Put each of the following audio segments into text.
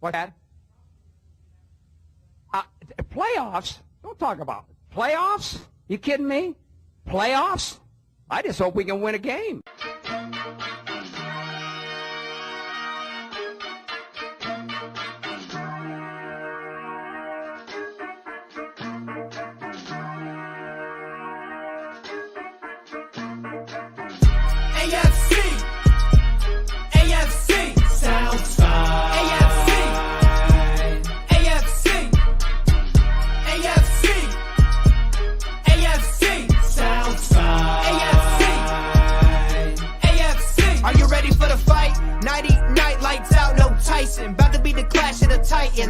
What's that? Playoffs? Don't talk about it. Playoffs? You kidding me? Playoffs? I just hope we can win a game.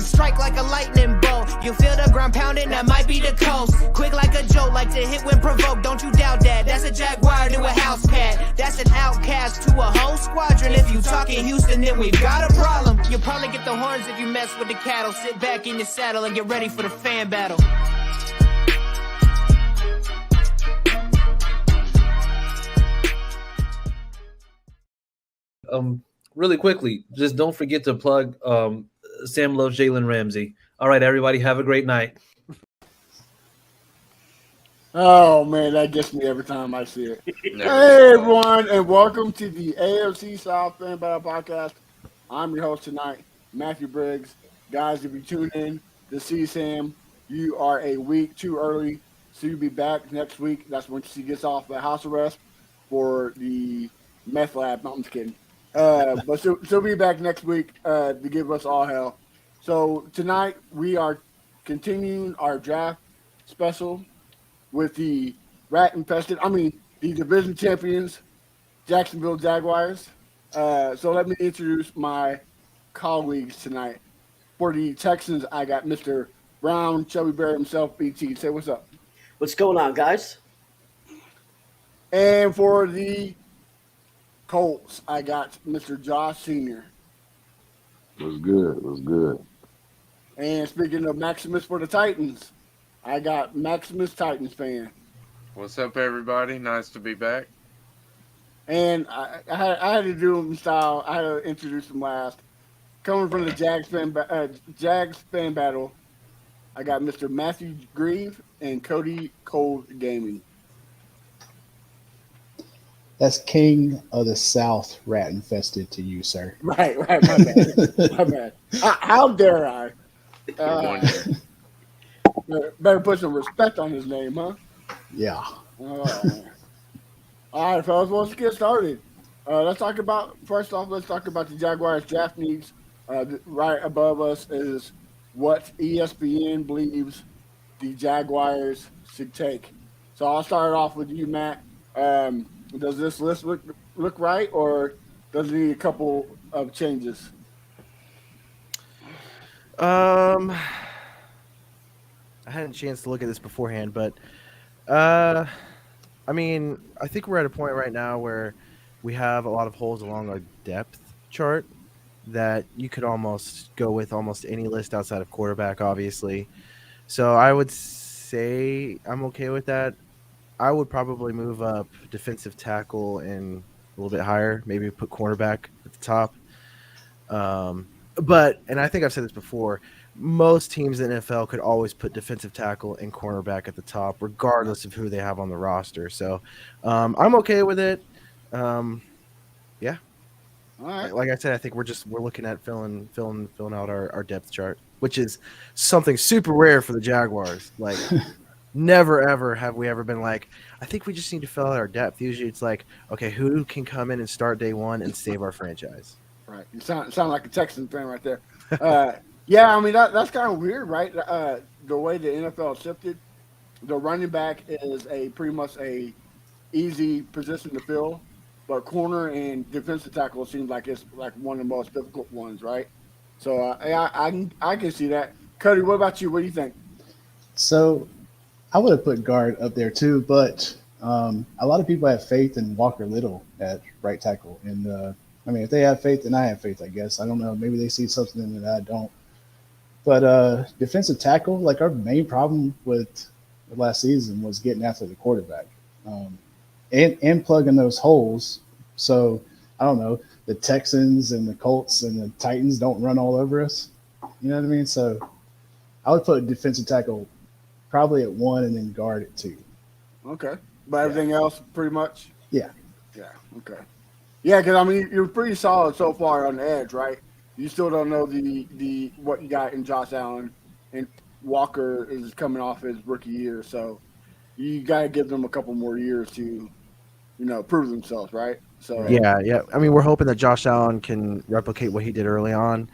Strike like a lightning bolt. You feel the ground pounding, that might be the coast. Quick like a joke, like to hit when provoked. Don't you doubt that. That's a Jaguar to a house cat. That's an outcast to a whole squadron. If you talking Houston, then we've got a problem. You'll probably get the horns if you mess with the cattle. Sit back in your saddle and get ready for the fan battle. Really quickly, just don't forget to plug Sam loves Jalen Ramsey. All right, everybody, have a great night. Oh, man, that gets me every time I see it. Hey, everyone, and welcome to the AFC South Fan Battle Podcast. I'm your host tonight, Matthew Briggs. Guys, if you tune in to see Sam, you are a week too early, so you'll be back next week. That's when she gets off the house arrest for the meth lab. No, I'm just kidding. But she'll be back next week to give us all hell. So tonight we are continuing our draft special with the the division champions, Jacksonville Jaguars. So let me introduce my colleagues tonight. For the Texans, I got Mr. Brown, Chubby Bear himself, BT. Say what's up. What's going on, guys? And for the Colts, I got Mr. Josh Sr. Was good. And speaking of Maximus for the Titans, I got Maximus Titans fan. What's up, everybody? Nice to be back. And I had to do him style. I had to introduce him last. Coming from the Jags fan battle, I got Mr. Matthew Grieve and Cody Cold Gaming. That's King of the South rat infested to you, sir. Right. My bad. How dare I? Better put some respect on his name, huh? Yeah. All right, fellas. Well, let's get started. Let's talk about the Jaguars draft needs. Right above us is what ESPN believes the Jaguars should take. So I'll start off with you, Matt. Does this list look right, or does it need a couple of changes? I had a chance to look at this beforehand, but I think we're at a point right now where we have a lot of holes along our depth chart that you could almost go with almost any list outside of quarterback, obviously. So I would say I'm okay with that. I would probably move up defensive tackle and a little bit higher, maybe put cornerback at the top. But I think I've said this before, most teams in the NFL could always put defensive tackle and cornerback at the top, regardless of who they have on the roster. So I'm okay with it. Yeah. All right. Like I said, I think we're looking at filling out our depth chart, which is something super rare for the Jaguars. Like never ever have we ever been like, I think we just need to fill out our depth. Usually it's like, okay, who can come in and start day one and save our franchise? Right. You sound like a Texan fan right there. Yeah, I mean that's kind of weird, right? The way the NFL shifted, the running back is pretty much a easy position to fill, but corner and defensive tackle seems like it's like one of the most difficult ones, right? So I can see that. Cody, what about you? What do you think? So I would have put guard up there too, but a lot of people have faith in Walker Little at right tackle. And if they have faith, then I have faith, I guess. I don't know. Maybe they see something that I don't. But defensive tackle, like our main problem with last season was getting after the quarterback and plugging those holes. So I don't know. The Texans and the Colts and the Titans don't run all over us. You know what I mean? So I would put defensive tackle probably at 1 and then guard at 2. Okay. But everything else, pretty much? Yeah. Yeah, okay. Yeah, because, I mean, you're pretty solid so far on the edge, right? You still don't know the what you got in Josh Allen, and Walker is coming off his rookie year, so you got to give them a couple more years to, prove themselves, right? So Yeah. I mean, we're hoping that Josh Allen can replicate what he did early on,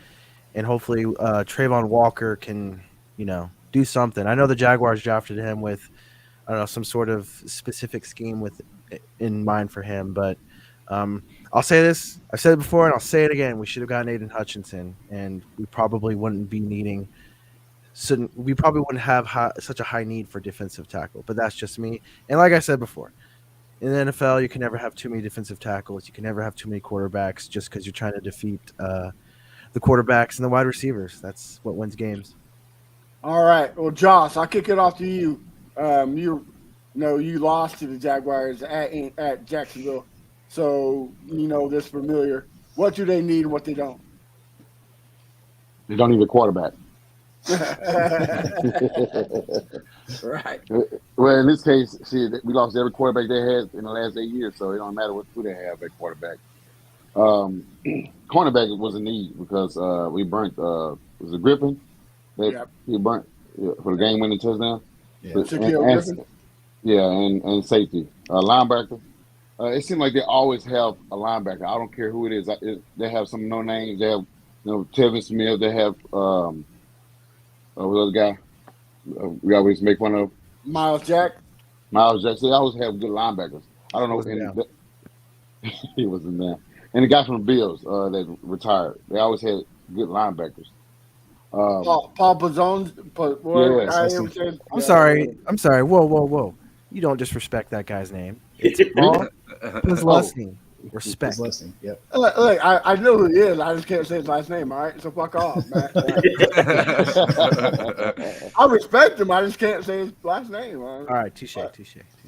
and hopefully Trayvon Walker can, do something. I know the Jaguars drafted him with, I don't know, some sort of specific scheme in mind for him, but I'll say this. I've said it before, and I'll say it again. We should have gotten Aiden Hutchinson, and we probably wouldn't be needing. We probably wouldn't have such a high need for defensive tackle. But that's just me. And like I said before, in the NFL, you can never have too many defensive tackles. You can never have too many quarterbacks just because you're trying to defeat the quarterbacks and the wide receivers. That's what wins games. all right. Well, Josh, I'll kick it off to you. You lost to the Jaguars at Jacksonville, so you know this familiar. What do they need and what they don't? They don't need a quarterback. Right. Well, in this case, we lost every quarterback they had in the last 8 years, so it don't matter who they have at quarterback. Cornerback was a need because we burnt. Was it Griffin? He burnt for the game-winning touchdown. Yeah. And safety, linebacker. It seems like they always have a linebacker. I don't care who it is. They have some no names. They have, Tevin Smith. They have what other guy we always make fun of? Miles Jack. They always have good linebackers. I don't know. He wasn't there. And the guy from the Bills that retired. They always had good linebackers. Paul Pazone. I'm sorry. Whoa. You don't disrespect that guy's name. It's Paul Pazlesny. Respect. Yep. Look, I know who he is. I just can't say his last name. All right, so fuck off, man. I respect him. I just can't say his last name. All right, touche. All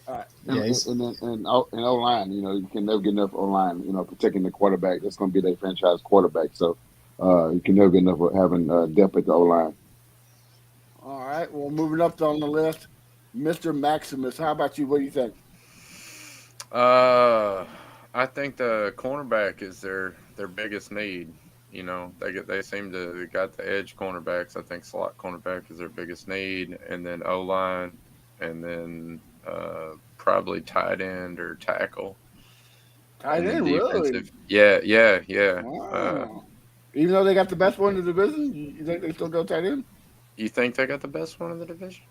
right. And O-line, you can never get enough O-line, protecting the quarterback. That's going to be their franchise quarterback. So you can never get enough of having depth at the O-line. All right. Well, moving up on the list, Mr. Maximus. How about you? What do you think? I think the cornerback is their biggest need. They seem to got the edge cornerbacks. I think slot cornerback is their biggest need, and then O-line, and then probably tight end or tackle. Tight end, really? Yeah. Wow. Even though they got the best one in the division, you think they still go tight end? You think they got the best one in the division?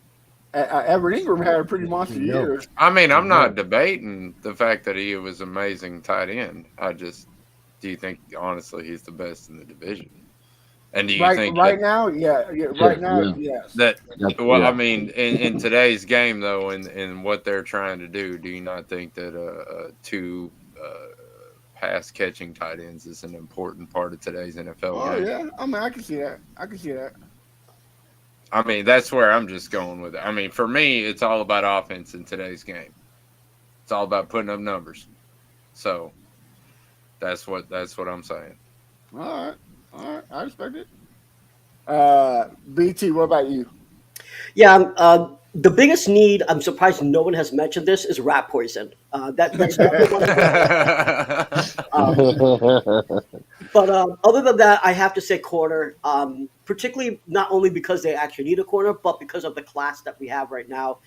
Everett Ingram had a pretty monster year. I mean, I'm not debating the fact that he was amazing tight end. Do you think, honestly, he's the best in the division? And do you think now? Yeah, right now, yes. I mean, in today's game, though, and what they're trying to do you not think that two pass catching tight ends is an important part of today's NFL game? Yeah. I mean, I can see that. I mean, that's where I'm just going with it. I mean, for me, it's all about offense in today's game. It's all about putting up numbers. So that's what I'm saying. All right. I respect it. BT, what about you? Yeah, the biggest need, I'm surprised no one has mentioned this, is rat poison. That's but other than that, I have to say corner, particularly not only because they actually need a corner, but because of the class that we have right now.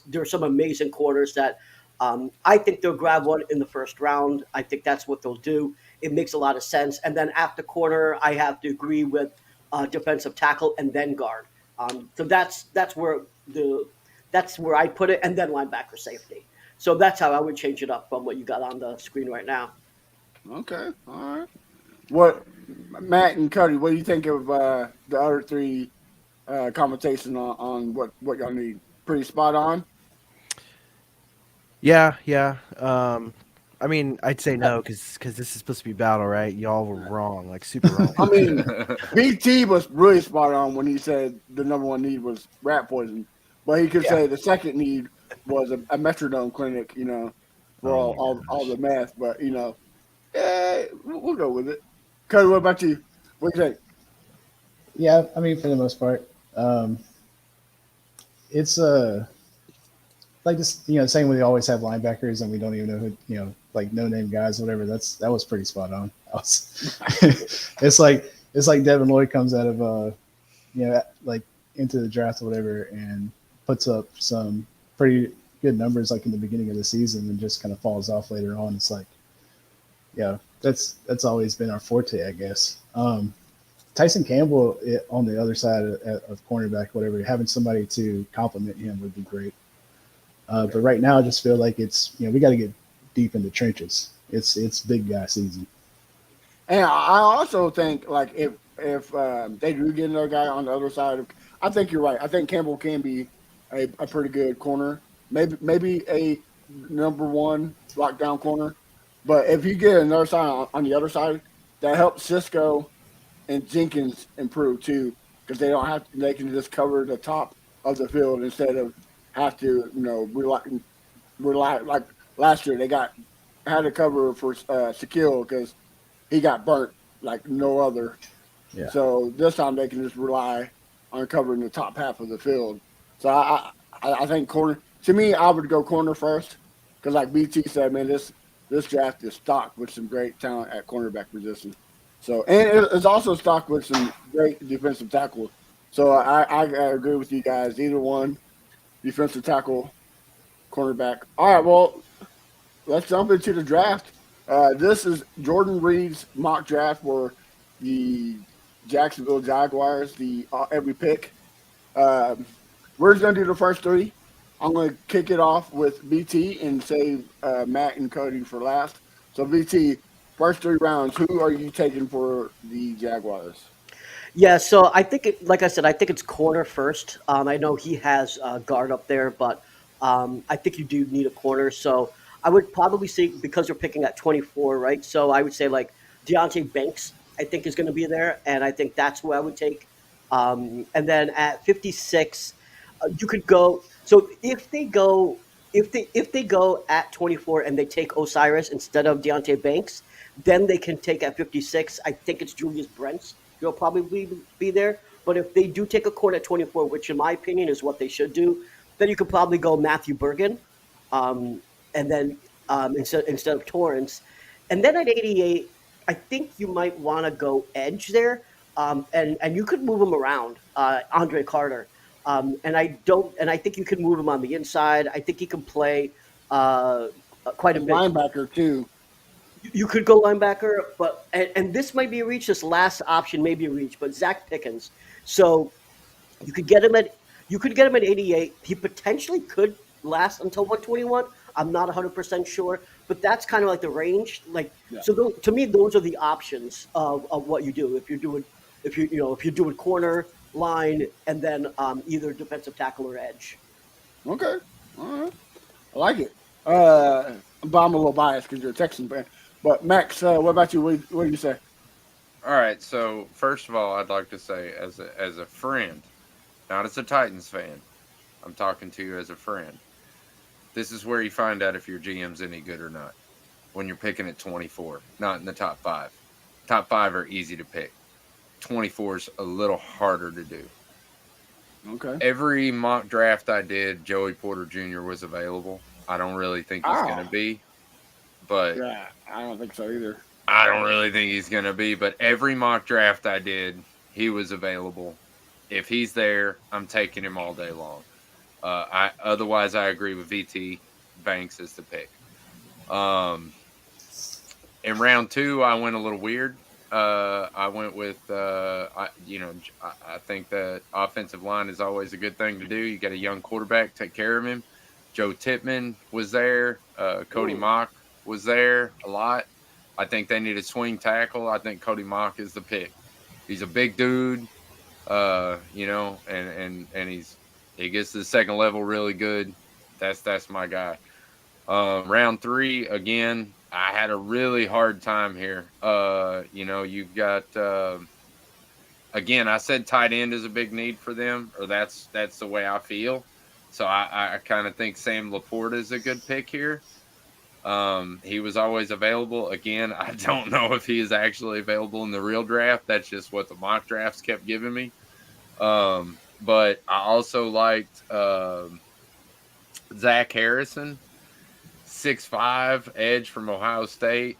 There are some amazing corners that I think they'll grab one in the first round. I think that's what they'll do. It makes a lot of sense. And then after corner, I have to agree with defensive tackle and then guard. So that's where I put it, and then linebacker safety. So that's how I would change it up from what you got on the screen right now. Okay, all right. What, Matt and Cody? What do you think of the other three conversation on what y'all need? Pretty spot on. Yeah. I mean, I'd say no because this is supposed to be battle, right? Y'all were wrong, like super wrong. I mean, BT was really spot on when he said the number one need was rat poison, but he could say the second need was a metronome clinic, for all the math. But we'll go with it. Cody, what about you? What do you think? Yeah, I mean, for the most part, it's like this. Same way we always have linebackers, and we don't even know who, like no name guys, whatever. That was pretty spot on. It's like Devin Lloyd comes out of like into the draft or whatever, and puts up some pretty good numbers like in the beginning of the season, and just kind of falls off later on. It's like, yeah, that's always been our forte, I guess. Tyson Campbell on the other side of cornerback, whatever, having somebody to complement him would be great. But right now, I just feel like it's we got to get deep in the trenches. It's big guy season. And I also think like if they do get another guy on the other side of, I think you're right. I think Campbell can be a pretty good corner, maybe a number one lockdown corner. But if you get another side on the other side, that helps Cisco and Jenkins improve too, because they can just cover the top of the field instead of have to rely like last year they had to cover for Shaquille because he got burnt like no other. Yeah. So this time they can just rely on covering the top half of the field. So I think corner, to me, I would go corner first because like BT said, man, this draft is stocked with some great talent at cornerback position. So and it's also stocked with some great defensive tackle. So I agree with you guys. Either one, defensive tackle, cornerback. All right, well, let's jump into the draft. This is Jordan Reed's mock draft for the Jacksonville Jaguars, the every pick. We're just going to do the first three. I'm going to kick it off with BT and save Matt and Cody for last. So, BT, first 3 rounds, who are you taking for the Jaguars? Yeah, so I think, like I said, I think it's corner first. I know he has guard up there, but I think you do need a corner. So I would probably say, because you're picking at 24, right? So I would say like Deontay Banks, I think is going to be there, and I think that's who I would take. And then at 56, you could go. So if they go at 24 and they take Osiris instead of Deontay Banks, then they can take at 56. I think it's Julius Brents. He'll probably be there. But if they do take a corner at 24, which in my opinion is what they should do, then you could probably go Matthew Bergen, and then instead of Torrance. And then at 88, I think you might want to go edge there, and you could move him around, Andre Carter. And I think you can move him on the inside. I think he can play quite a bit. Linebacker too. You could go linebacker, but and this might be a reach. This last option may be a reach, but Zach Pickens. So you could get him at 88. He potentially could last until 121. I'm not 100% sure, but that's kind of like the range. Like so, to me, those are the options of what you do if you're doing corner, line, and then either defensive tackle or edge. Okay, all right, I like it. But I'm a little biased because you're a Texan fan. But Max, what about you? What do you say? All right. So first of all, I'd like to say, as a friend, not as a Titans fan, I'm talking to you as a friend. This is where you find out if your GM's any good or not. When you're picking at 24, not in the top 5. Top 5 are easy to pick. 24 is a little harder to do. Okay. Every mock draft I did, Joey Porter Jr. was available. I don't really think he's going to be. But yeah, I don't think so either. I don't really think he's going to be. But every mock draft I did, he was available. If he's there, I'm taking him all day long. Otherwise, I agree with VT. Banks is the pick. In round 2, I went a little weird. I went with, I think that offensive line is always a good thing to do. You got a young quarterback, take care of him. Joe Tippmann was there. Cody Mock was there a lot. I think they need a swing tackle. I think Cody Mock is the pick. He's a big dude, and he gets to the second level really good. That's my guy. Round 3, again, I had a really hard time here. You've got again, I said tight end is a big need for them, or that's the way I feel. So I kind of think Sam Laporta is a good pick here. He was always available. Again, I don't know if he is actually available in the real draft. That's just what the mock drafts kept giving me. But I also liked Zach Harrison, 6'5", edge from Ohio State.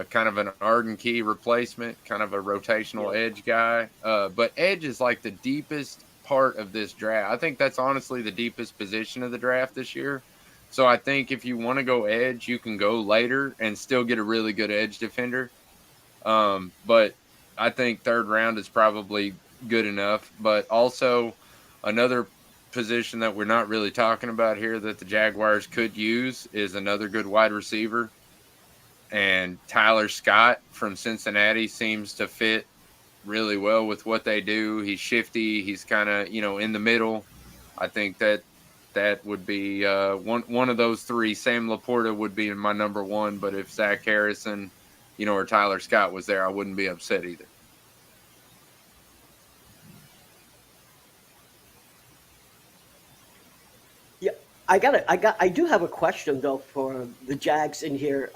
Kind of an Arden Key replacement, kind of a rotational edge guy. But edge is like the deepest part of this draft. I think that's honestly the deepest position of the draft this year. So I think if you want to go edge, you can go later and still get a really good edge defender. But I think third round is probably good enough. But also another position that we're not really talking about here that the Jaguars could use is another good wide receiver. And Tyler Scott from Cincinnati seems to fit really well with what they do. He's shifty. He's kind of, in the middle. I think that would be one of those three. Sam Laporta would be my number one, but if Zach Harrison, or Tyler Scott was there, I wouldn't be upset either. Yeah, I do have a question though for the Jags in here.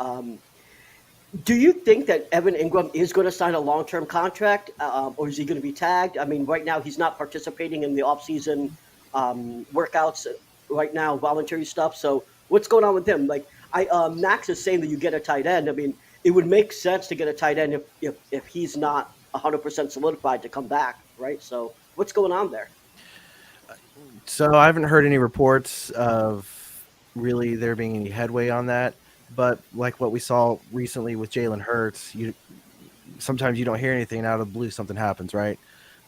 Do you think that Evan Ingram is going to sign a long-term contract, or is he going to be tagged? I mean, right now he's not participating in the off-season workouts right now, voluntary stuff. So what's going on with him? Like, Max is saying that you get a tight end. I mean, it would make sense to get a tight end if he's not 100% solidified to come back, right? So what's going on there? So I haven't heard any reports of really there being any headway on that. But like what we saw recently with Jalen Hurts, sometimes you don't hear anything, and out of the blue something happens, right?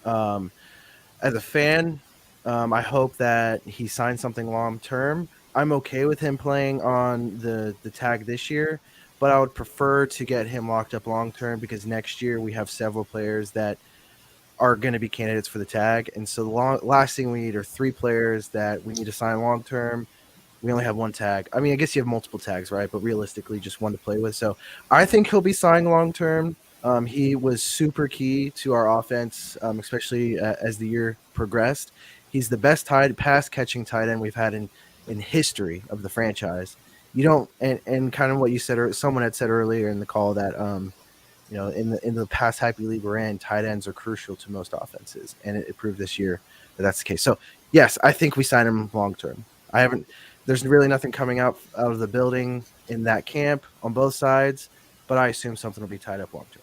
As a fan, I hope that he signs something long term. I'm okay with him playing on the tag this year, but I would prefer to get him locked up long term because next year we have several players that are going to be candidates for the tag. And so the last thing we need are 3 players that we need to sign long term. We only have 1 tag. I mean, I guess you have multiple tags, right? But realistically, just 1 to play with. So I think he'll be signed long term. He was super key to our offense, especially as the year progressed. He's the best pass catching tight end we've had in history of the franchise. You don't, and kind of what you said, or someone had said earlier in the call that in the past happy league we're in, tight ends are crucial to most offenses, and it proved this year that that's the case. So yes, I think we sign him long term. There's really nothing coming out of the building in that camp on both sides, but I assume something will be tied up long term.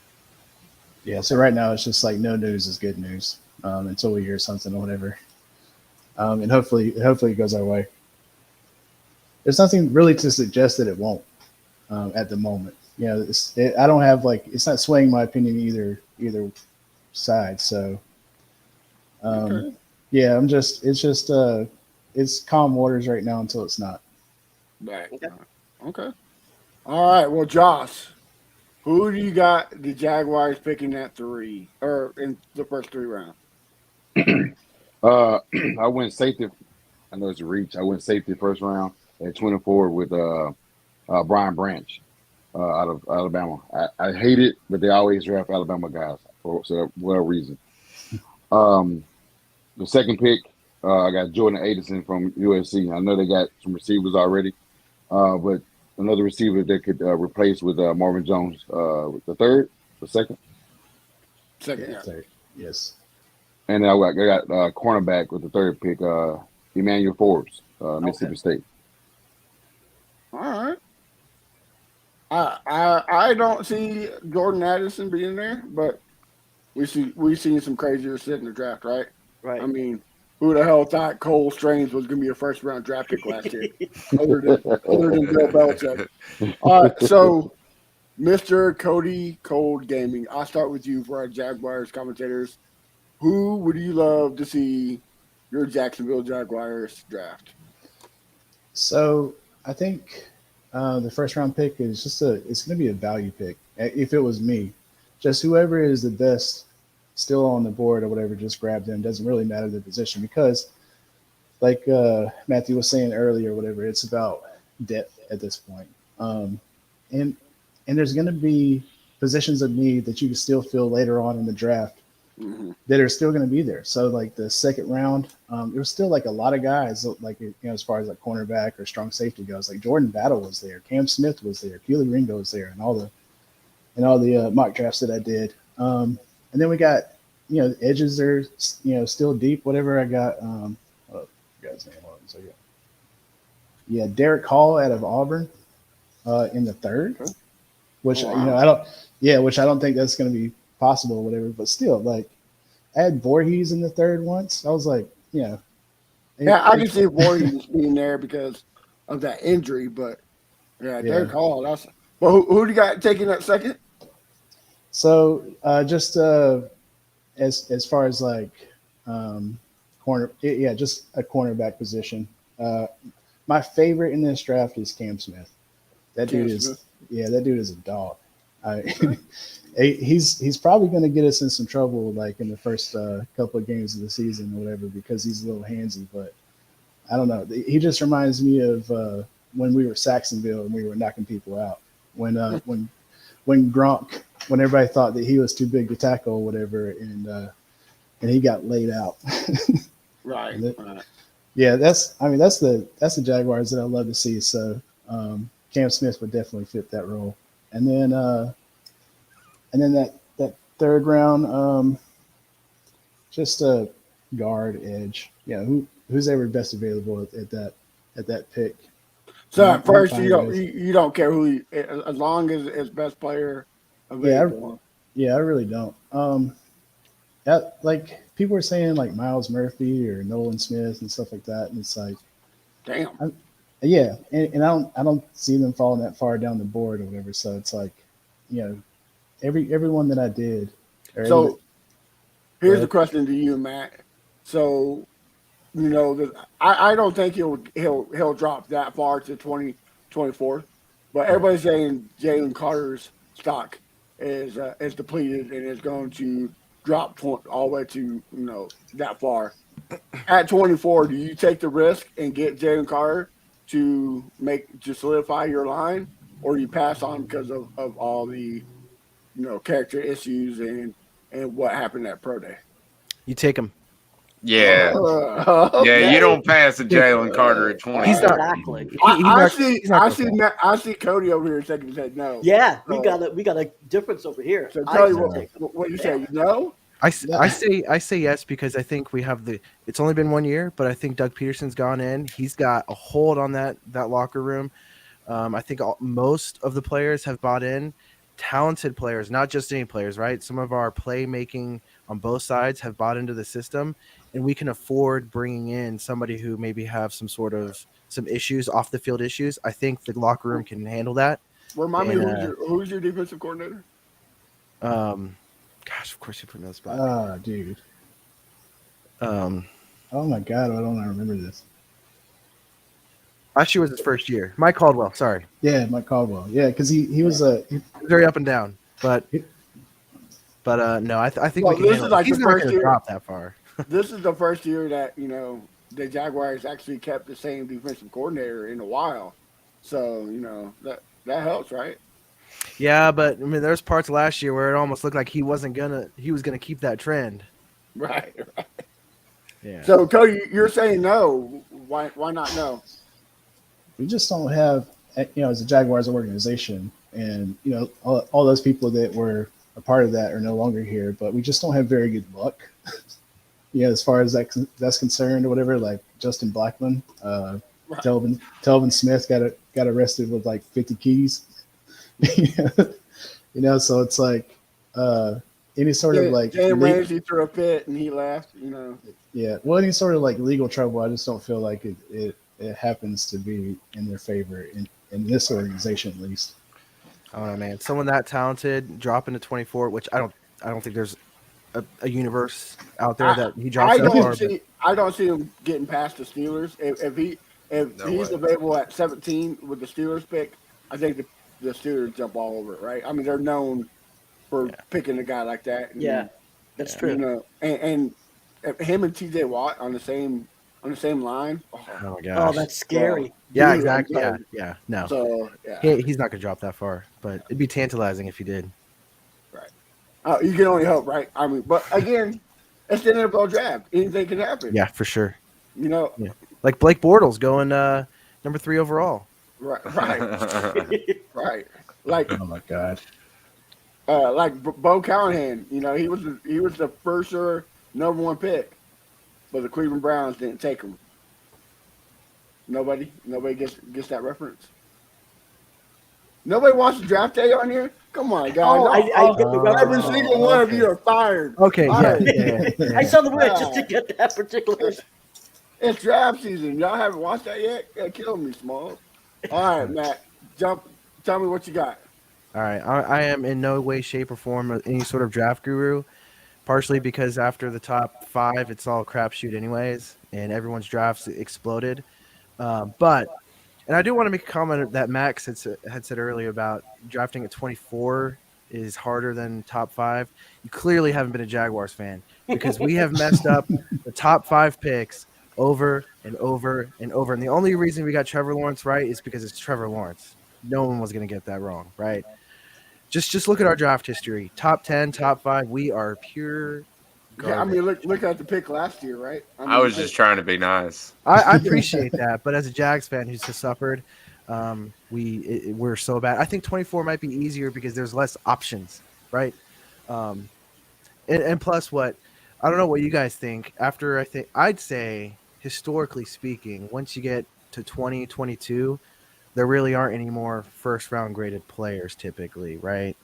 Yeah, so right now it's just like no news is good news until we hear something or whatever. And hopefully it goes our way. There's nothing really to suggest that it won't at the moment. I don't have it's not swaying my opinion either side. So Okay. yeah, it's calm waters right now until it's not. Right. Okay. All right. Well, Josh, who do you got the Jaguars picking at 3 or in the first 3 rounds? I went safety. I know it's a reach. I went safety first round at 24 with Brian Branch out of Alabama. I hate it, but they always draft Alabama guys for whatever reason. The second pick, I got Jordan Addison from USC. I know they got some receivers already, but another receiver that could replace with Marvin Jones. The second. Second. Yeah. Third. Yes. And I got cornerback with the third pick, Emmanuel Forbes, Mississippi State. All right. I don't see Jordan Addison being there, but we've seen some crazier shit in the draft, right? Right. I mean, who the hell thought Cole Strange was going to be a first round draft pick last year, other than Bill Belichick? All right, so Mr. Cody Cold Gaming, I'll start with you for our Jaguars commentators. Who would you love to see your Jacksonville Jaguars draft? So I think the first round pick is it's going to be a value pick. If it was me, just whoever is the best still on the board or whatever, just grab them. Doesn't really matter the position because, like Matthew was saying earlier, whatever, it's about depth at this point. And there's going to be positions of need that you can still fill later on in the draft that are still going to be there. So like the second round, there's still like a lot of guys like, you know, as far as like cornerback or strong safety goes, like Jordan Battle was there, Cam Smith was there, Keely Ringo was there, and all the mock drafts that I did. And then we got, you know, the edges are, you know, still deep. Whatever I got, guy's name was. So yeah, Derek Hall out of Auburn in the third, which you know which I don't think that's going to be possible or whatever. But still, like I had Voorhees in the third once. I was like, you know, I can see Voorhees being there because of that injury. But Derek Hall. That's well. Who do you got taking that second? So just as far as like just a cornerback position. My favorite in this draft is Cam Smith. That dude is a dog. He's probably going to get us in some trouble like in the first couple of games of the season or whatever because he's a little handsy. But I don't know. He just reminds me of when we were Saxonville and we were knocking people out. When Gronk, when everybody thought that he was too big to tackle or whatever, and he got laid out. Right. Yeah, that's the Jaguars that I love to see. So Cam Smith would definitely fit that role. And then that third round, just a guard edge. Yeah, who's ever best available at that pick. So at first you don't care who as long as it's best player available. Yeah, I really don't. Like people were saying like Miles Murphy or Nolan Smith and stuff like that, and it's like, damn. And I don't see them falling that far down the board or whatever. So it's like, you know, everyone that I did. So here's the question to you, Matt. So, you know, I don't think he'll drop that far to 2024, but everybody's saying Jalen Carter's stock is depleted and is going to drop all the way to, you know, that far. At 24, do you take the risk and get Jalen Carter to solidify your line, or do you pass on because of all the, you know, character issues and what happened at Pro Day? You take him. Yeah. Okay. Yeah, you don't pass a Jalen Carter at 20. He's not. Exactly. I see Cody over here shaking his head no. Yeah, we got a difference over here. So tell you what you say. No. I say yes because I think we have it's only been 1 year, but I think Doug Peterson's gone in. He's got a hold on that locker room. I think most of the players have bought in. Talented players, not just any players, right? Some of our playmaking on both sides have bought into the system, and we can afford bringing in somebody who maybe have some issues, off the field issues. I think the locker room can handle that. Remind me who's your defensive coordinator? Gosh, of course you put me on the spot. Ah, dude. Oh my God, why don't I remember this? Last year was his first year. Mike Caldwell, sorry. Yeah, Mike Caldwell. Yeah, because he was very up and down, but no, I think we can handle it. He's not going to drop that far. This is the first year that, you know, the Jaguars actually kept the same defensive coordinator in a while. So, you know, that helps, right? Yeah, but I mean, there's parts last year where it almost looked like he was gonna keep that trend. Right. Yeah. So, Cody, you're saying no. Why not no? We just don't have, you know, as a Jaguars organization, and you know, all those people that were a part of that are no longer here. But we just don't have very good luck, you know, as far as that's concerned or whatever. Like Justin Blackman, Right. Telvin Smith got arrested with like 50 keys. You know, so it's like any sort of like Jay Ramsey threw a fit and he left. You know. Yeah, well, any sort of like legal trouble, I just don't feel like it happens to be in their favor in this organization at least. I don't know, man. Someone that talented dropping to 24, which I don't think there's a universe out there that he drops that far. I don't see him getting past the Steelers. If he's available at 17 with the Steelers pick, I think the Steelers jump all over it, right? I mean, they're known for picking a guy like that. And, that's true. You know, and him and T.J. Watt on the same line. Oh my gosh. Oh, that's scary. Yeah, exactly. Yeah. No. So he's not gonna drop that far, but it'd be tantalizing if he did. Right. You can only hope, right? I mean, but again, it's the NFL draft. Anything can happen. Yeah, for sure. You know, Yeah. Like Blake Bortles going number 3 overall. right. Like, Oh my God. Bo Callahan. You know, he was the first or number 1 pick, but the Cleveland Browns didn't take him. Nobody gets that reference. Nobody wants to draft day on here. Come on, guys! Oh, I get the Every reference. single one of you are fired. Okay, Fired. yeah. I saw the word just to get that particular. It's draft season. Y'all haven't watched that yet? That killed me, Small. All right, Matt. Tell me what you got. All right, I am in no way, shape, or form any sort of draft guru. Partially because after the top 5, it's all crapshoot anyways, and everyone's drafts exploded. And I do want to make a comment that Max had said earlier about drafting at 24 is harder than top 5. You clearly haven't been a Jaguars fan because we have messed up the top 5 picks over and over and over. And the only reason we got Trevor Lawrence right is because it's Trevor Lawrence. No one was going to get that wrong, right? Just look at our draft history. Top 10, top 5, we are pure garbage. Yeah, I mean, look at the pick last year, right? I was just trying to be nice. I appreciate that, but as a Jags fan who's just suffered, we're so bad. I think 24 might be easier because there's less options, right? And plus, I don't know what you guys think. I'd say historically speaking, once you get to 20, 22, there really aren't any more first round graded players typically, right?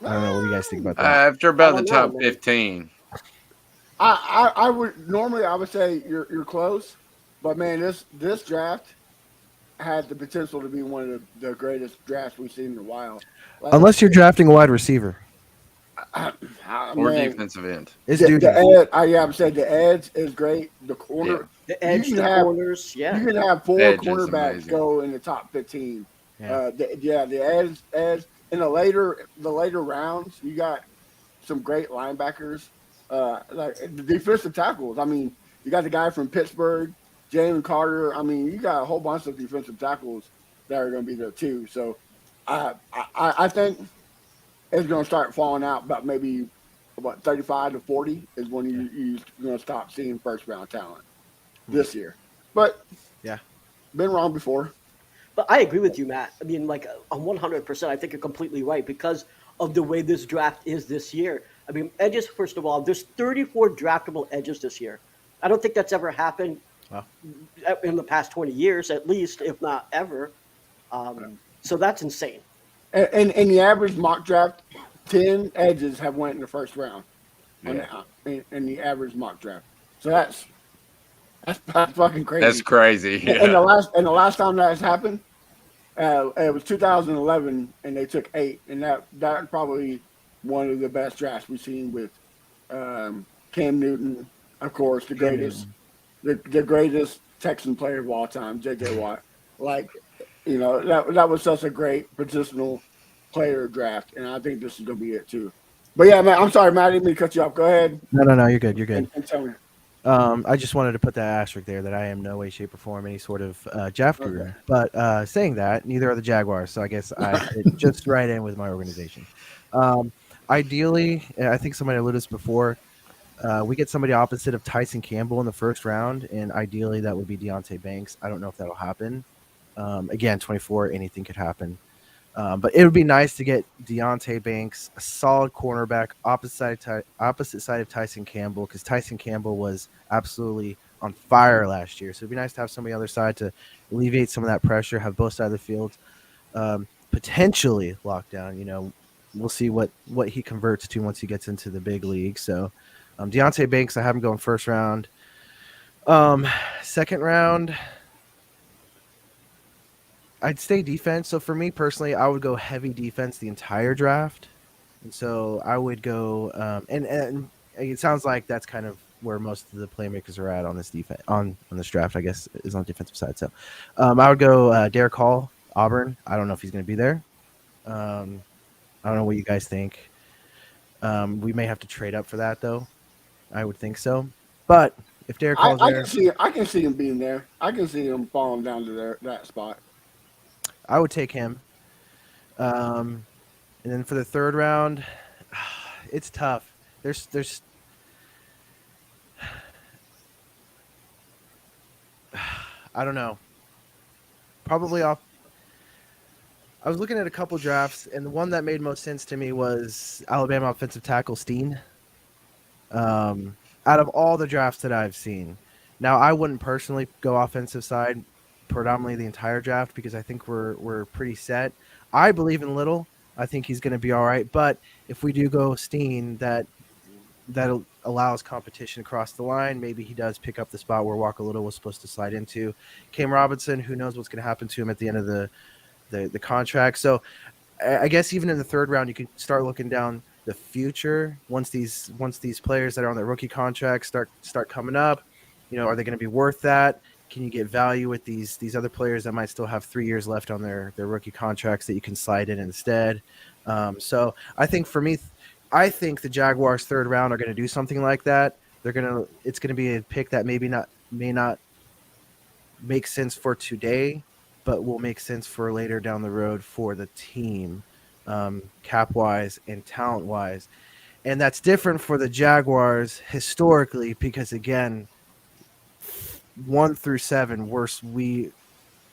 I don't know what you guys think about that. After about the top 15. I would say you're close, but man, this draft had the potential to be one of the greatest drafts we've seen in a while. Unless you're drafting a wide receiver Or defensive end. I'm saying the edge is great. The corner, the edge, corners. Yeah, you can have 4 cornerbacks go in the top 15. Yeah. The edge in the later rounds, you got some great linebackers. Like the defensive tackles. I mean, you got the guy from Pittsburgh, Jalen Carter. I mean, you got a whole bunch of defensive tackles that are going to be there too. So, I think it's going to start falling out. About maybe 35 to 40 is when you're going to stop seeing first round talent this year. But yeah, been wrong before. But I agree with you, Matt. I mean, like 100%. I think you're completely right because of the way this draft is this year. I mean, edges, first of all, there's 34 draftable edges this year. I don't think that's ever happened in the past 20 years, at least, if not ever. So that's insane. And the average mock draft, 10 edges have went in the first round in the average mock draft. So that's fucking crazy. That's crazy. Yeah. And the last time that has happened, it was 2011, and they took 8, and that probably one of the best drafts we've seen with Cam Newton, of course, the greatest Texan player of all time, J.J. Watt. Like, you know, that was such a great positional player draft, and I think this is going to be it too. But yeah, man, I'm sorry, Matt, I didn't mean to cut you off. Go ahead. No, you're good. You're good. And tell me. I just wanted to put that asterisk there that I am no way, shape, or form any sort of draft guru. Okay. But saying that, neither are the Jaguars, so I guess I fit just right in with my organization. Ideally, I think somebody alluded to this before, we get somebody opposite of Tyson Campbell in the first round, and ideally that would be Deontay Banks. I don't know if that'll happen. Again, 24, anything could happen. But it would be nice to get Deontay Banks, a solid cornerback, opposite side of Tyson Campbell, because Tyson Campbell was absolutely on fire last year. So it'd be nice to have somebody on the other side to alleviate some of that pressure, have both sides of the field potentially locked down. You know, we'll see what he converts to once he gets into the big league. So Deontay Banks, I have him going first round. Second round, I'd stay defense. So for me personally, I would go heavy defense the entire draft. And so I would go and it sounds like that's kind of where most of the playmakers are at on this defense on this draft, I guess, is on the defensive side. So I would go Derek Hall, Auburn. I don't know if he's going to be there. I don't know what you guys think. We may have to trade up for that, though. I would think so. But if Derek Hall's there, I can see him being there. I can see him falling down to that spot. I would take him. And then for the third round, it's tough. There's I don't know. Probably off. I was looking at a couple drafts, and the one that made most sense to me was Alabama offensive tackle Steen. Out of all the drafts that I've seen, now I wouldn't personally go offensive side predominantly the entire draft because I think we're pretty set. I believe in Little. I think he's going to be all right. But if we do go Steen, that allows competition across the line. Maybe he does pick up the spot where Walker Little was supposed to slide into. Cam Robinson, who knows what's going to happen to him at the end of the contract. So I guess even in the third round, you can start looking down the future once these players that are on their rookie contracts start coming up. Are they going to be worth that? Can you get value with these other players that might still have 3 years left on their rookie contracts that you can slide in instead? So I think for me, I think the Jaguars third round are going to do something like that. It's going to be a pick that may not make sense for today, but will make sense for later down the road for the team, cap wise and talent wise. And that's different for the Jaguars historically because again, 1 through 7, we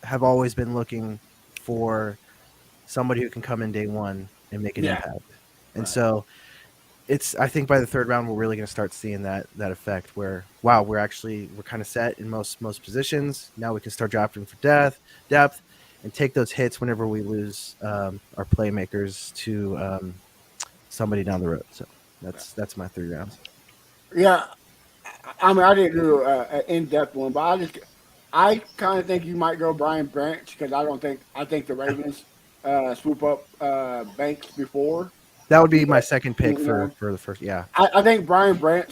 have always been looking for somebody who can come in day one and make an impact. And so I think by the third round, we're really going to start seeing that effect where, wow, we're kind of set in most positions. Now we can start drafting for depth and take those hits whenever we lose our playmakers to somebody down the road. So that's my 3 rounds. Yeah. I mean, I didn't do an in-depth one, but I kind of think you might go Brian Branch because I think the Ravens swoop up Banks before. That would be my second pick for the first. Yeah, I think Brian Branch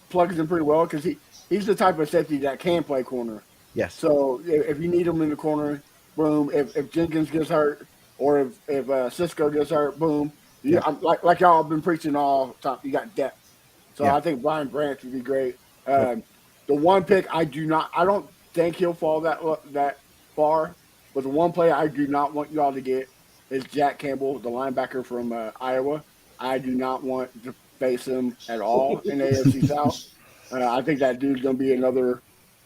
plugs in pretty well because he's the type of safety that can play corner. Yes. So if you need him in the corner, boom. If Jenkins gets hurt or if Cisco gets hurt, boom. Like y'all have been preaching all the time, you got depth. So I think Brian Branch would be great. The one pick I don't think he'll fall that far, but the one player I do not want y'all to get is Jack Campbell, the linebacker from Iowa. I do not want to face him at all in the AFC South. I think that dude's going to be another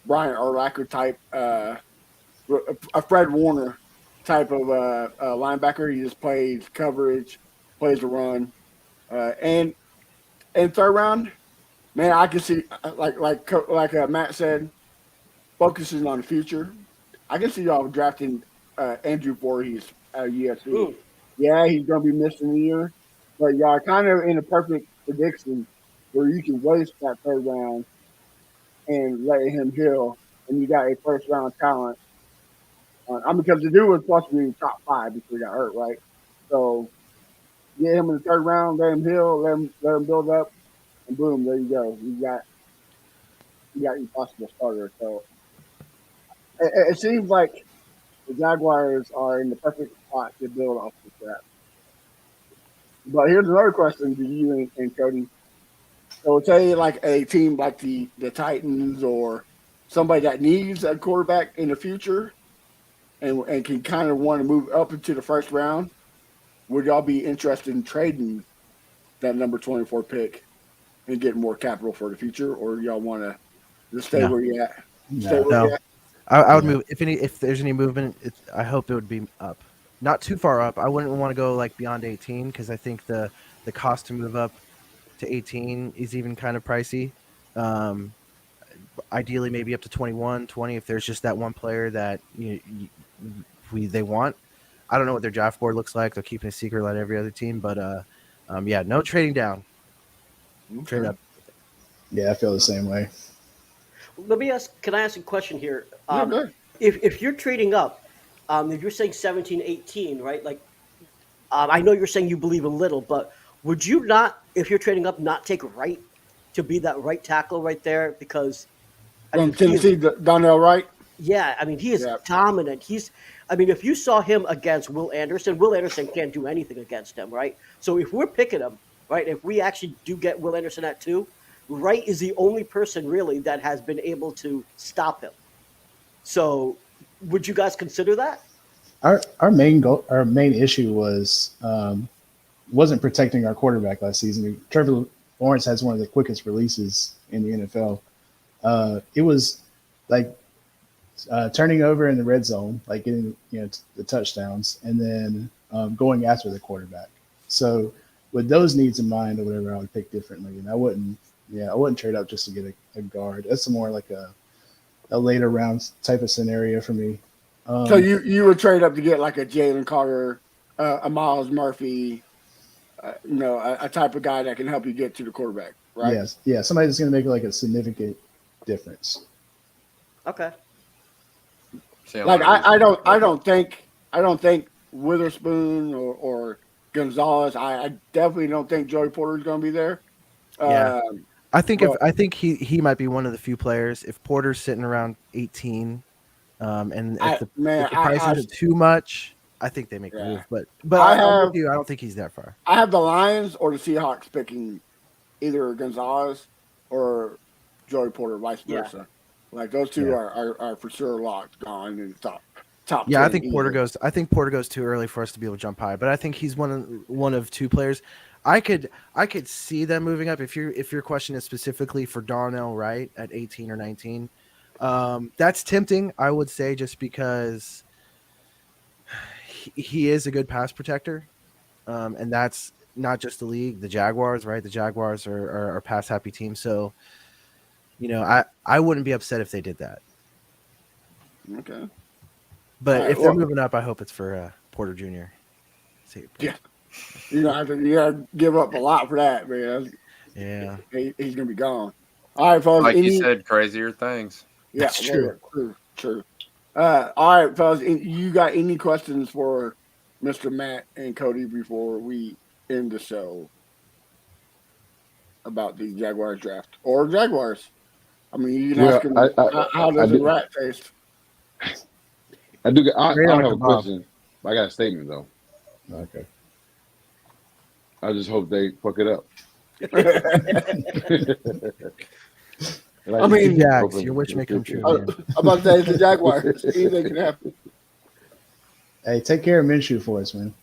Brian Urlacher type, a Fred Warner type of linebacker. He just plays coverage, plays the run, and third round. Man, I can see like Matt said, focusing on the future. I can see y'all drafting Andrew Voorhees at USC. Ooh. Yeah, he's gonna be missing a year, but y'all are kind of in a perfect prediction where you can waste that third round and let him heal, and you got a first round talent. Because the dude was supposed to be in the top 5 before he got hurt, right? So get him in the third round, let him heal, let him build up. And boom, there you go. You got your possible starter. So it seems like the Jaguars are in the perfect spot to build off of that. But here's another question to you and Cody. So say like a team like the Titans or somebody that needs a quarterback in the future and can kind of want to move up into the first round, would y'all be interested in trading that number 24 pick and getting more capital for the future, or y'all want to just stay where you're at? No. I would move if there's any movement. I hope it would be up, not too far up. I wouldn't want to go like beyond 18 because I think the cost to move up to 18 is even kind of pricey. Ideally, maybe up to 21, 20 if there's just that one player that they want. I don't know what their draft board looks like. They're keeping a secret like every other team, but no trading down. Trade up. Yeah, I feel the same way. Can I ask a question here? Good. If you're trading up, if you're saying 17, 18, right? Like, I know you're saying you believe a little, but would you not, if you're trading up, not take Wright to be that right tackle right there? Because From Tennessee, Donnell Wright? Yeah, I mean, he is dominant. If you saw him against Will Anderson can't do anything against him, right? So if we're picking him, right, if we actually do get Will Anderson at 2, Wright is the only person really that has been able to stop him. So would you guys consider that? Our main issue was wasn't protecting our quarterback last season. Trevor Lawrence has one of the quickest releases in the NFL. It was like turning over in the red zone, like getting the touchdowns, and then going after the quarterback. So with those needs in mind or whatever, I would pick differently, and I wouldn't trade up just to get a guard. That's more like a later round type of scenario for me. So you would trade up to get like a Jalen Carter, a Miles Murphy, a type of guy that can help you get to the quarterback, right? Yes, yeah, somebody that's going to make like a significant difference. Okay. Like I don't think Witherspoon or Gonzalez. I definitely don't think Joey Porter's going to be there. Yeah. I think he might be one of the few players. If Porter's sitting around 18, and if the price isn't too much, I think they make a move. But I'm with you. I don't think he's that far. I have the Lions or the Seahawks picking either Gonzalez or Joey Porter, vice versa. Yeah. Like those two are for sure locked gone in the top. Yeah, I think Porter goes. I think Porter goes too early for us to be able to jump high. But I think he's one of two players. I could see them moving up. If your question is specifically for Darnell Wright at 18 or 19, that's tempting. I would say just because he is a good pass protector, and that's not just the league. The Jaguars, right? The Jaguars are a pass happy team. So, I wouldn't be upset if they did that. Okay. But if they're moving up, I hope it's for Porter Jr. Yeah. You gotta give up a lot for that, man. Yeah. He's gonna be gone. All right, fellas. Like you said, crazier things. Yeah, that's true. True. All right, fellas. You got any questions for Mr. Matt and Cody before we end the show about the Jaguars draft or Jaguars? I mean, you can ask him how does the rat taste. I don't have a question. I got a statement though. Okay. I just hope they fuck it up. I mean, Jags, your wish may come true. I'm about to say it's the Jaguars. Anything can happen. Hey, take care of Minshew for us, man.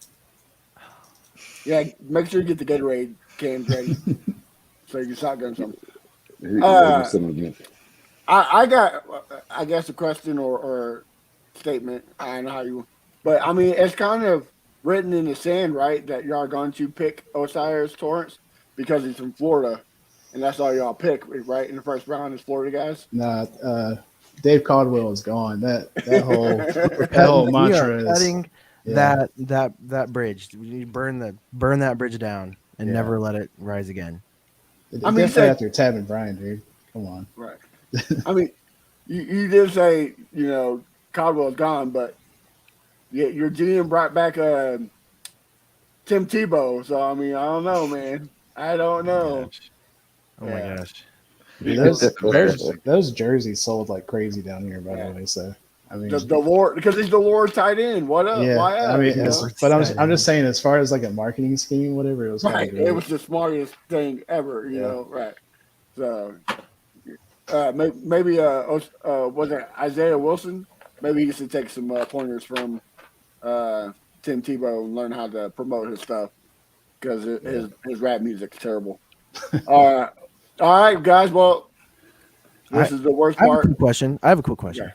Yeah, make sure you get the Gatorade cans ready so you can shotgun something. I got, I guess, a question or statement. I don't know how you, but I mean, it's kind of written in the sand, right? That y'all are going to pick Osiris Torrance because he's from Florida, and that's all y'all pick, right? In the first round is Florida guys. Nah, Dave Caldwell is gone. That whole mantra is cutting that bridge. We need to burn that bridge down and never let it rise again. I mean, definitely after Tavin Bryan, dude. Come on. Right. I mean, you did say Caldwell's gone, but your GM brought back Tim Tebow. So I mean, I don't know, man. I don't know. Oh my gosh. Those jerseys sold like crazy down here, by the way. So I mean, the Lord, because he's the Lord tight end. What up? Yeah, why up? I mean, but I'm just saying, as far as like a marketing scheme, whatever, it was right. It was the smartest thing ever. You know, right? So maybe was it Isaiah Wilson? Maybe he should take some pointers from Tim Tebow and learn how to promote his stuff because his rap music's terrible. All right, guys. Well, this is the worst part. I have a quick question. Yeah.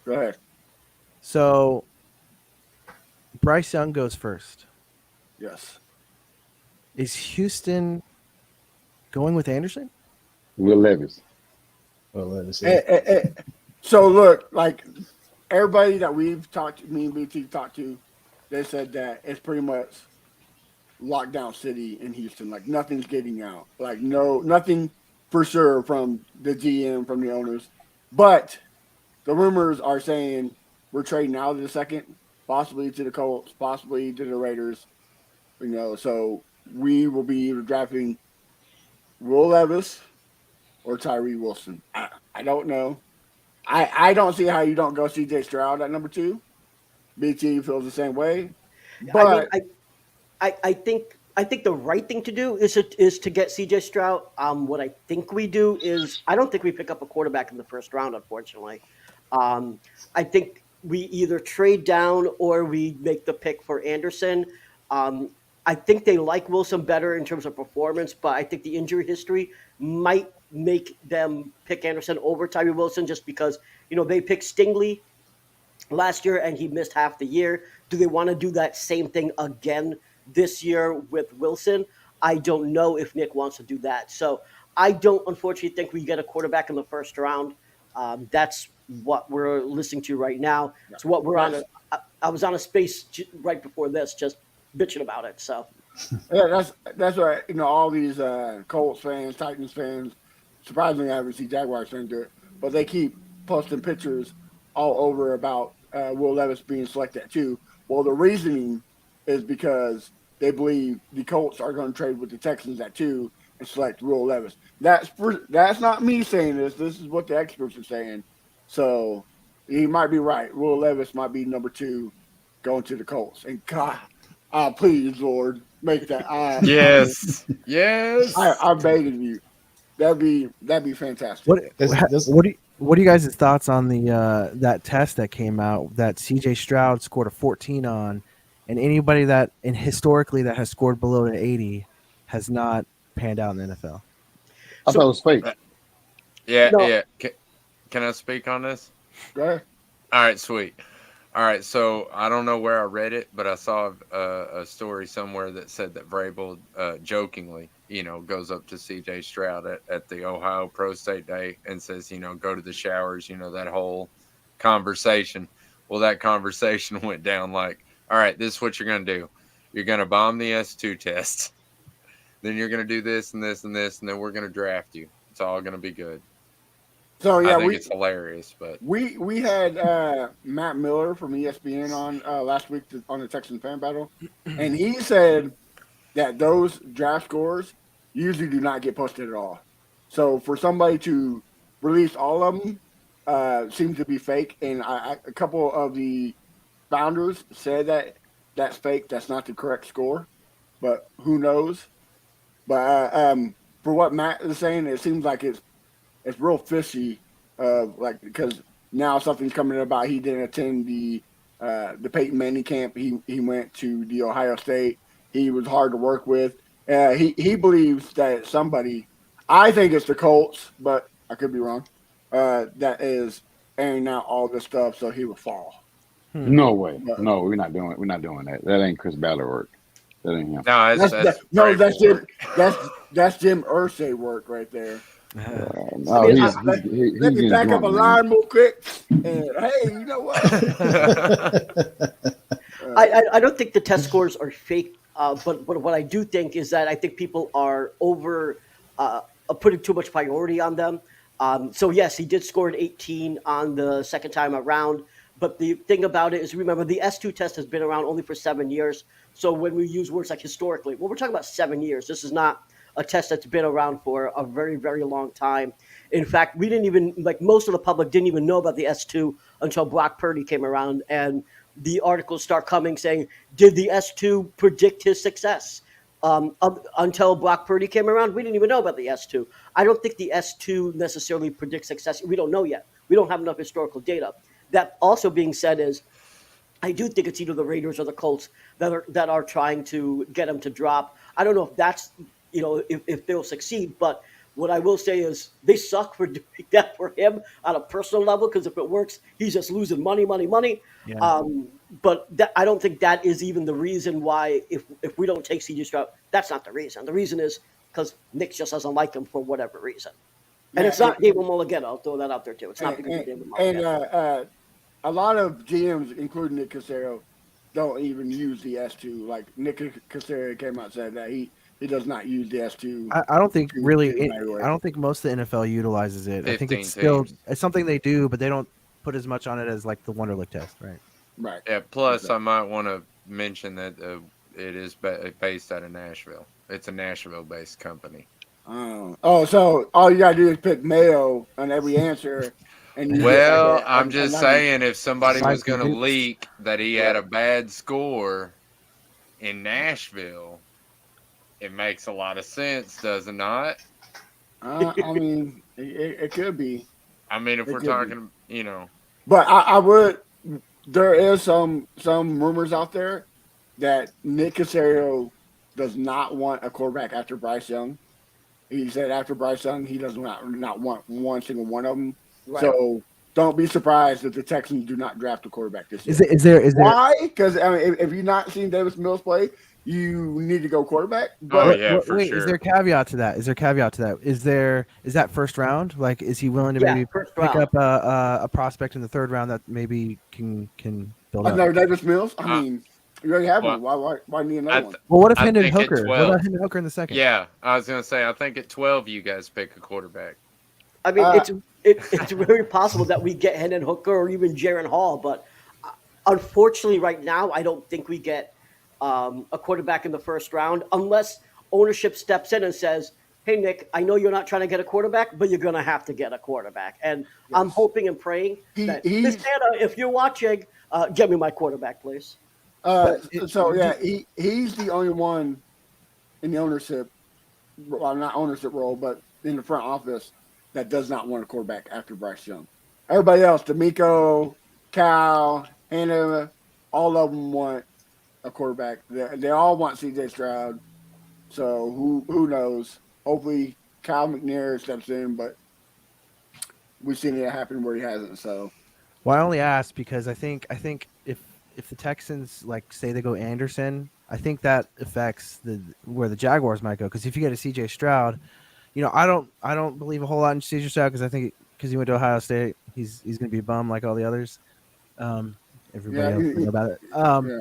Go ahead. So, Bryce Young goes first. Yes. Is Houston going with Anderson? Will Levis. So look, like everybody that we've talked to, me and BT talked to, they said that it's pretty much lockdown city in Houston. Like nothing's getting out. Like nothing for sure from the GM, from the owners. But the rumors are saying we're trading out of the second, possibly to the Colts, possibly to the Raiders. So we will be either drafting Will Levis or Tyree Wilson. I don't know. I don't see how you don't go CJ Stroud at number 2. BT feels the same way. But I think the right thing to do is to get CJ Stroud. What I think we do is I don't think we pick up a quarterback in the first round, unfortunately. I think we either trade down or we make the pick for Anderson. I think they like Wilson better in terms of performance, but I think the injury history might make them pick Anderson over Tyree Wilson just because, they picked Stingley last year and he missed half the year. Do they want to do that same thing again this year with Wilson? I don't know if Nick wants to do that. So I don't, unfortunately, think we get a quarterback in the first round. That's what we're listening to right now. It's what we're on. I was on a space right before this, just bitching about it. So Yeah, that's right. All these Colts fans, Titans fans, surprisingly, I haven't seen Jaguars fans do it, but they keep posting pictures all over about Will Levis being selected at 2. Well, the reasoning is because they believe the Colts are going to trade with the Texans at 2 and select Will Levis. That's not me saying this. This is what the experts are saying. So he might be right. Will Levis might be number 2 going to the Colts. And God, please, Lord, make that. Yes. Yes. I'm begging you. That'd be fantastic. What are you guys' thoughts on the that test that came out that CJ Stroud scored a 14 on, and anybody that historically that has scored below an 80 has not panned out in the NFL? I thought it was fake. Yeah, No. yeah. Can I speak on this? Go ahead. All right, sweet. All right, so I don't know where I read it, but I saw a story somewhere that said that Vrabel jokingly, goes up to C.J. Stroud at the Ohio Pro State Day and says, go to the showers, that whole conversation. Well, that conversation went down like, all right, this is what you're going to do. You're going to bomb the S2 test. Then you're going to do this and this and this, and then we're going to draft you. It's all going to be good. So yeah, I think it's hilarious, but we had Matt Miller from ESPN on last week on the Texan Fan Battle, and he said that those draft scores usually do not get posted at all. So for somebody to release all of them seems to be fake, and a couple of the founders said that that's fake. That's not the correct score, but who knows? But for what Matt is saying, it seems like it's real fishy, because now something's coming about. He didn't attend the Peyton Manning camp. He went to the Ohio State. He was hard to work with. He believes that somebody, I think it's the Colts, but I could be wrong, that is airing out all this stuff so he would fall. No way. No, we're not doing that. That ain't Chris Ballard work. That ain't him. no, That's Jim Irsay work right there. No, let me back up a line real quick. And hey, you know what? I don't think the test scores are fake, but what I do think is that I think people are putting too much priority on them. So yes, he did score an 18 on the second time around. But the thing about it is, remember, the S2 test has been around only for 7 years. So when we use words like historically, well, we're talking about 7 years. This is not a test that's been around for a very, very long time. In fact, we didn't even, most of the public didn't even know about the S2 until Brock Purdy came around, and the articles start coming saying, did the S2 predict his success? Until Brock Purdy came around, we didn't even know about the S2. I don't think the S2 necessarily predicts success. We don't know yet. We don't have enough historical data. That also being said is, I do think it's either the Raiders or the Colts that are trying to get him to drop. I don't know if that's, if they'll succeed, but what I will say is they suck for doing that for him on a personal level, because if it works, he's just losing money. Yeah. But I don't think that is even the reason why if we don't take C.J. Stroud, that's not the reason. The reason is because Nick just doesn't like him for whatever reason. And it's not David Mulligan. I'll throw that out there, too. It's not because of David Mulligan. And a lot of GMs, including Nick Caserio, don't even use the S2. Like Nick Caserio came out and said that he does not use the S2. I don't think I don't think most of the NFL utilizes it. I think it's something they do, but they don't put as much on it as like the Wonderlic test, right? Right. Yeah. Plus, I might want to mention that it is based out of Nashville. It's a Nashville-based company. So all you gotta do is pick Mayo on every answer. And I'm just saying, if somebody was going to leak that he had a bad score in Nashville, it makes a lot of sense, does it not? I mean, it could be. I mean, if we're talking, But I would. There is some rumors out there that Nick Caserio does not want a quarterback after Bryce Young. He said after Bryce Young, he does not want one single one of them. Right. So don't be surprised if the Texans do not draft a quarterback this year. Is there Why? Because I mean, if you've not seen Davis Mills play, you need to go quarterback. But Wait, is there a caveat to that? Is that first round? Like, is he willing to maybe first pick round. up a prospect in the third round that maybe can build up? another Davis Mills. I mean, you already have one. Why need another one? Well, what if I Hendon think at Hooker? What 12. about Hendon Hooker in the second? Yeah, I was gonna say I think at 12 you guys pick a quarterback. I mean, it's very possible that we get Hendon Hooker or even Jaron Hall, but unfortunately, right now, I don't think we get a quarterback in the first round unless ownership steps in and says, "Hey, Nick, I know you're not trying to get a quarterback, but you're going to have to get a quarterback." And I'm hoping and praying that Miss Anna, if you're watching, get me my quarterback, please. He's the only one in the ownership, well, not ownership role, but in the front office that does not want a quarterback after Bryce Young. Everybody else, D'Amico, Cal, Hannah, all of them want a quarterback. They all want C.J. Stroud. So who knows? Hopefully Kyle McNair steps in, but we've seen it happen where he hasn't. So, Well, I only asked because I think if the Texans say they go Anderson, I think that affects where the Jaguars might go. Because if you get a C.J. Stroud, I don't believe a whole lot in C.J. Stroud because I think because he went to Ohio State, he's going to be a bum like all the others. Everybody else knows about it.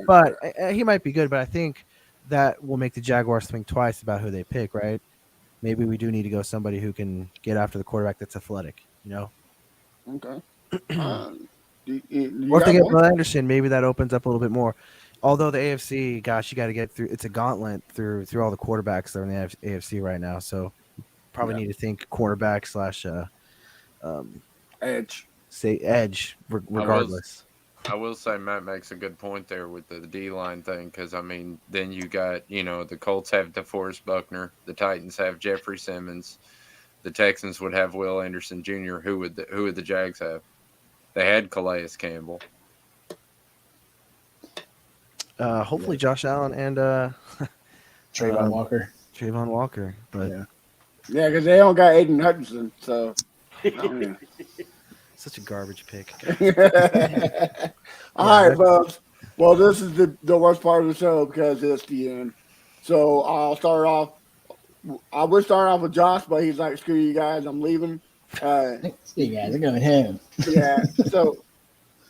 But he might be good. But I think that will make the Jaguars think twice about who they pick. Right? Maybe we do need to go somebody who can get after the quarterback that's athletic. okay. Or if they get Will Anderson, maybe that opens up a little bit more. Although the AFC, gosh, you got to get through. It's a gauntlet through all the quarterbacks that are in the AFC right now. So probably need to think quarterback / edge. Say edge, regardless. I will say Matt makes a good point there with the D-line thing because, I mean, then you got, the Colts have DeForest Buckner. The Titans have Jeffrey Simmons. The Texans would have Will Anderson Jr. Who would the Jags have? They had Calais Campbell. Hopefully Josh Allen and Trayvon Walker. Trayvon Walker. But yeah, because they don't got Aiden Hutchinson. So, such a garbage pick. All right, folks. Well, this is the worst part of the show because it's the end. So I'll start off. I would start off with Josh, but he's like, "Screw you guys, I'm leaving." See you guys. I'm going to him. Yeah. So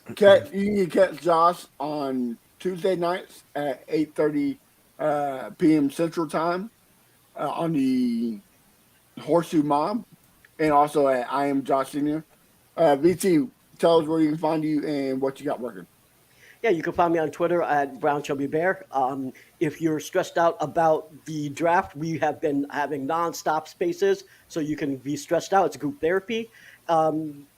you can catch Josh on Tuesday nights at 8:30 p.m. Central Time on the Horseshoe Mob, and also at I Am Josh Senior. VT, tell us where you can find you and what you got working. Yeah, you can find me on Twitter at Brown Chubby Bear. If you're stressed out about the draft, we have been having nonstop spaces, so you can be stressed out. It's group therapy.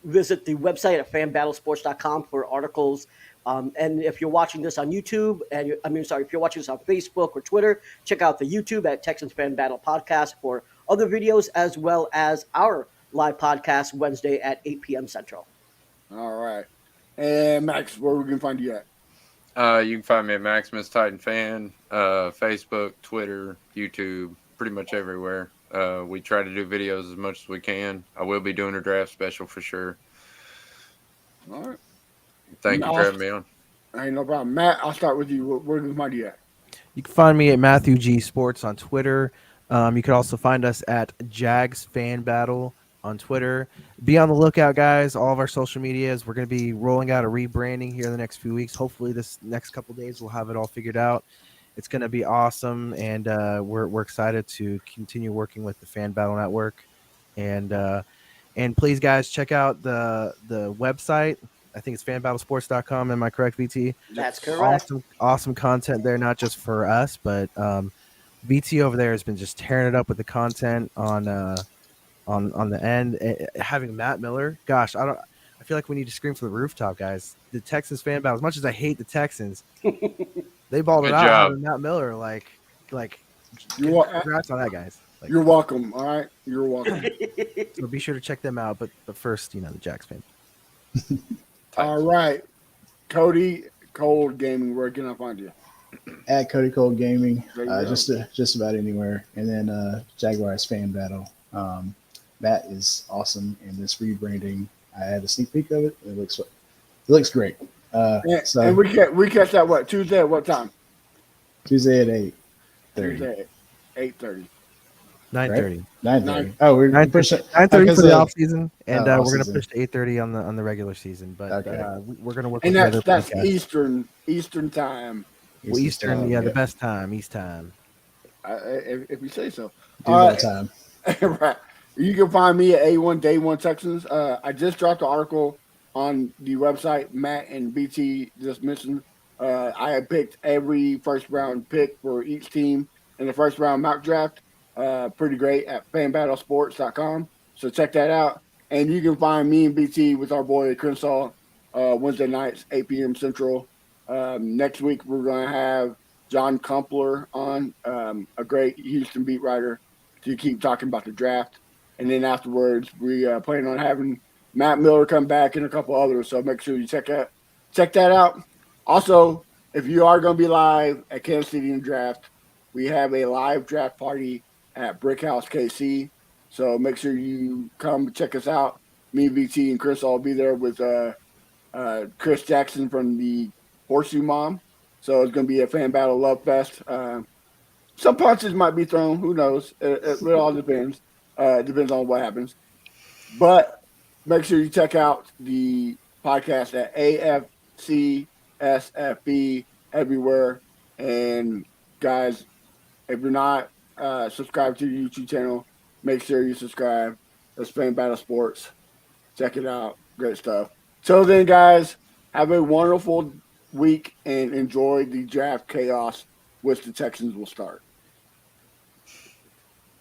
Visit the website at fanbattlesports.com for articles. And if you're watching this on YouTube, if you're watching this on Facebook or Twitter, check out the YouTube at Texans Fan Battle Podcast for other videos, as well as our live podcast Wednesday at 8 p.m. Central. All right. And Max, where we can find you at? You can find me at Maximus Titan Fan, Facebook, Twitter, YouTube, pretty much everywhere. We try to do videos as much as we can. I will be doing a draft special for sure. All right. Thank you for having me on. Ain't no problem. Matt, I'll start with you. Where can we find you at? You can find me at Matthew G Sports on Twitter. You can also find us at Jags Fan Battle on Twitter. Be on the lookout, guys. All of our social medias. We're going to be rolling out a rebranding here in the next few weeks. Hopefully this next couple of days we'll have it all figured out. It's going to be awesome, and we're excited to continue working with the Fan Battle Network. And please, guys, check out the website. I think it's fanbattlesport.com. Am I correct, VT? That's correct. Awesome content there, not just for us, but VT over there has been just tearing it up with the content on the end. Having Matt Miller, gosh, I feel like we need to scream from the rooftop, guys. The Texans Fan Battle, as much as I hate the Texans, they balled it out. Having Matt Miller, congrats on that, guys. You're welcome. All right, you're welcome. So be sure to check them out. But first, the Jags fan. All right, Cody, Cold Gaming. Where can I find you? at Cody Cole Gaming, There you go. just about anywhere. And then Jaguars Fan Battle. That is awesome. And this rebranding, I had a sneak peek of it. It looks great. And we catch that what Tuesday at what time? Tuesday at 8:30. Tuesday at 8:30. 9:30. 9:30. Oh, we're 9:30 pushing 9:30 for the off season, and we're off-season. gonna push to 8:30 on the regular season. But we're gonna work And with the other that's podcasts. Eastern time. Well, Eastern, time, yeah, the best time, East time. If you say so. Duval time. Right. You can find me at A1 Day One Texans. I just dropped an article on the website Matt and BT just mentioned. I had picked every first round pick for each team in the first round mock draft. Pretty great at fanbattlesports.com. So check that out. And you can find me and BT with our boy Crenshaw Wednesday nights, 8 p.m. Central. Next week, we're going to have John Kumpler on, a great Houston beat writer, to keep talking about the draft. And then afterwards, we plan on having Matt Miller come back and a couple others. So make sure you check that out. Also, if you are going to be live at Kansas City in the draft, we have a live draft party at Brick House KC. So make sure you come check us out. Me, VT, and Chris will be there with Chris Jackson from the Horseshoe Mom. So it's going to be a fan battle love fest. Some punches might be thrown. Who knows? It all depends. It depends on what happens. But make sure you check out the podcast at AFCSFB everywhere. And guys, if you're not subscribed to the YouTube channel, make sure you subscribe. It's Fan Battle Sports. Check it out. Great stuff. Till then, guys, have a wonderful week and enjoy the draft chaos, which the Texans will start.